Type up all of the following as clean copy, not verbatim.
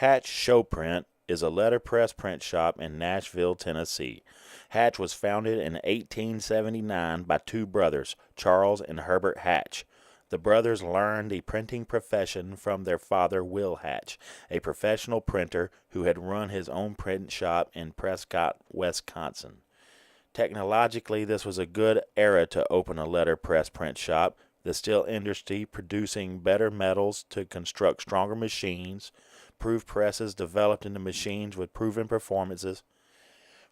HatchShowPrint is a letterpress print shop in Nashville, Tennessee. Hatch was founded in 1879 by two brothers, Charles and Herbert Hatch. The brothers learned the printing profession from their father, Will Hatch, a professional printer who had run his own print shop in Prescott, Wisconsin. Technologically, this was a good era to open a letterpress print shop, the steel industry producing better metals to construct stronger machines, proof presses developed into machines with proven performances,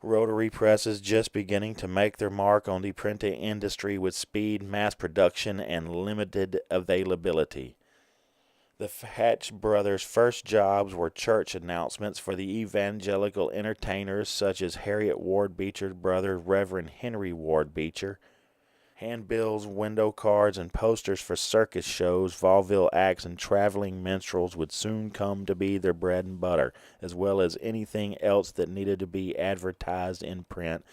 rotary presses just beginning to make their mark on the printing industry with speed, mass production, and limited availability. The Hatch brothers' first jobs were church announcements for the evangelical entertainers such as Harriet Ward Beecher's brother, Reverend Henry Ward Beecher. Handbills, window cards, and posters for circus shows, vaudeville acts, and traveling minstrels would soon come to be their bread and butter, as well as anything else that needed to be advertised in print,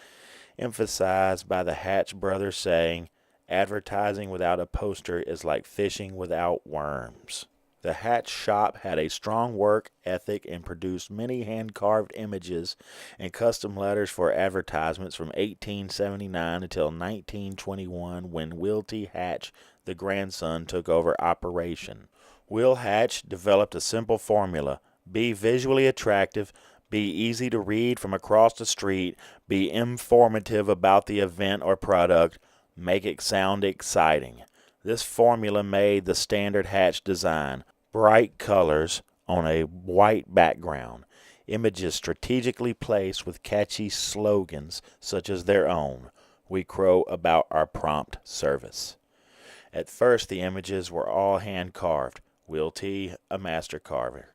emphasized by the Hatch brothers saying, "Advertising without a poster is like fishing without worms." The Hatch shop had a strong work ethic and produced many hand-carved images and custom letters for advertisements from 1879 until 1921 when Will T. Hatch, the grandson, took over operation. Will Hatch developed a simple formula: be visually attractive, be easy to read from across the street, be informative about the event or product, make it sound exciting. This formula made the standard Hatch design: bright colors on a white background, images strategically placed with catchy slogans such as their own, "We crow about our prompt service." At first the images were all hand-carved. Will T., a master carver.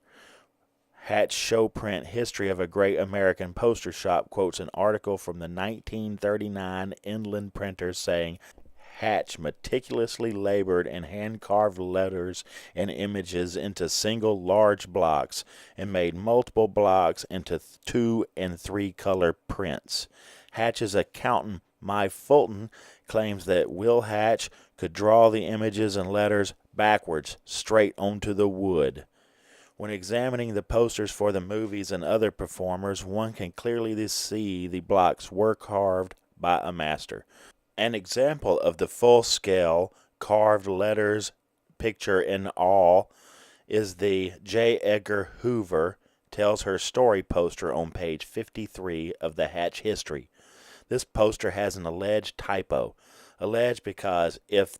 HatchShowPrint History of a Great American Poster Shop quotes an article from the 1939 Inland Printer saying, Hatch meticulously labored and hand-carved letters and images into single large blocks and made multiple blocks into 2- and 3-color prints. Hatch's accountant, My Fulton, claims that Will Hatch could draw the images and letters backwards, straight onto the wood. When examining the posters for the movies and other performers, one can clearly see the blocks were carved by a master. An example of the full-scale carved letters picture in all is the J. Edgar Hoover Tells Her Story poster on page 53 of the Hatch History. This poster has an alleged typo. Alleged because if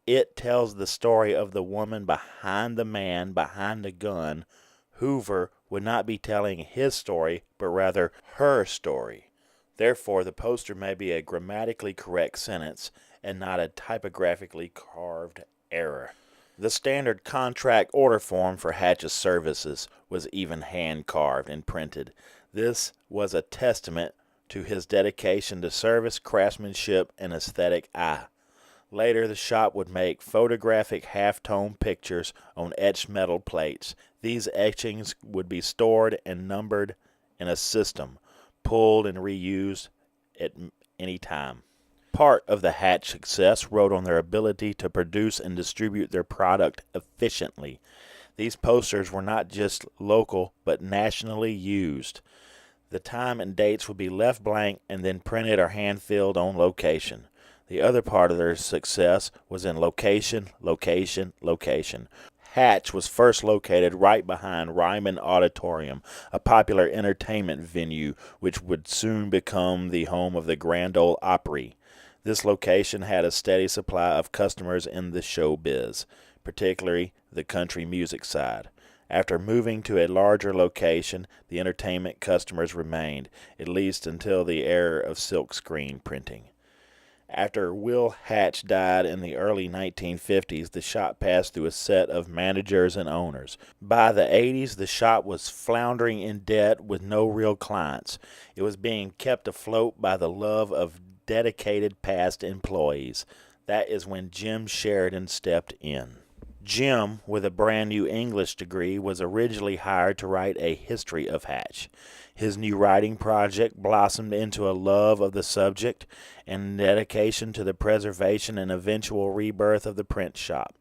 it tells the story of the woman behind the man behind the gun, Hoover would not be telling his story, but rather her story. Therefore, the poster may be a grammatically correct sentence and not a typographically carved error. The standard contract order form for Hatch's services was even hand-carved and printed. This was a testament to his dedication to service, craftsmanship, and aesthetic eye. Later, the shop would make photographic half-tone pictures on etched metal plates. These etchings would be stored and numbered in a system, pulled and reused at any time. Part of the Hatch success rode on their ability to produce and distribute their product efficiently. These posters were not just local but nationally used. The time and dates would be left blank and then printed or hand-filled on location. The other part of their success was in location, location, location. Hatch was first located right behind Ryman Auditorium, a popular entertainment venue which would soon become the home of the Grand Ole Opry. This location had a steady supply of customers in the show biz, particularly the country music side. After moving to a larger location, the entertainment customers remained, at least until the era of silkscreen printing. After Will Hatch died in the early 1950s, the shop passed through a set of managers and owners. By the 80s, the shop was floundering in debt with no real clients. It was being kept afloat by the love of dedicated past employees. That is when Jim Sheridan stepped in. Jim, with a brand new English degree, was originally hired to write a history of Hatch. His new writing project blossomed into a love of the subject and dedication to the preservation and eventual rebirth of the print shop.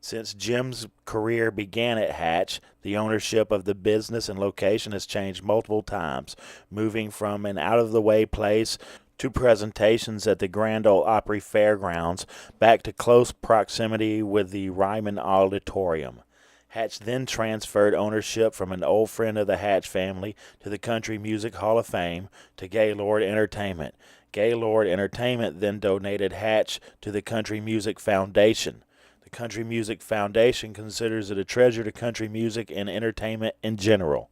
Since Jim's career began at Hatch, the ownership of the business and location has changed multiple times, moving from an out-of-the-way place to presentations at the Grand Ole Opry Fairgrounds, back to close proximity with the Ryman Auditorium. Hatch then transferred ownership from an old friend of the Hatch family to the Country Music Hall of Fame to Gaylord Entertainment. Gaylord Entertainment then donated Hatch to the Country Music Foundation. The Country Music Foundation considers it a treasure to country music and entertainment in general.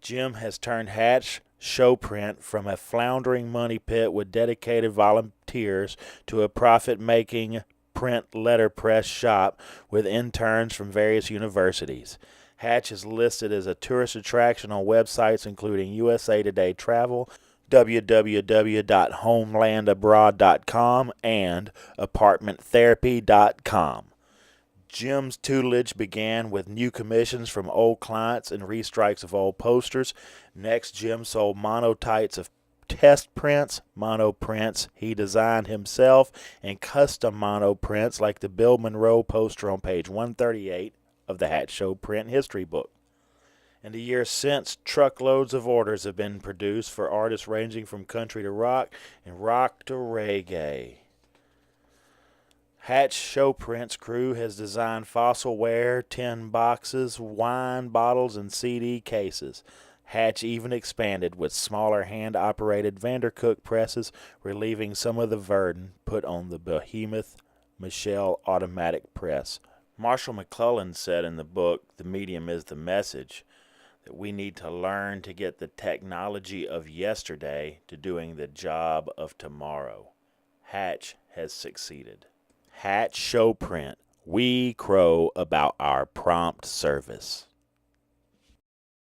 Jim has turned HatchShowPrint from a floundering money pit with dedicated volunteers to a profit-making print letterpress shop with interns from various universities. Hatch is listed as a tourist attraction on websites including USA Today Travel, www.homelandabroad.com, and apartmenttherapy.com. Jim's tutelage began with new commissions from old clients and restrikes of old posters. Next, Jim sold monotypes of test prints, monoprints he designed himself, and custom monoprints like the Bill Monroe poster on page 138 of the Hatch Show Print History Book. In the years since, truckloads of orders have been produced for artists ranging from country to rock and rock to reggae. HatchShowPrint's crew has designed fossilware, tin boxes, wine bottles, and CD cases. Hatch even expanded with smaller hand-operated Vandercook presses, relieving some of the burden put on the behemoth Michelle automatic press. Marshall McClellan said in the book, "The Medium is the Message," that we need to learn to get the technology of yesterday to doing the job of tomorrow. Hatch has succeeded. HatchShowPrint. We crow about our prompt service.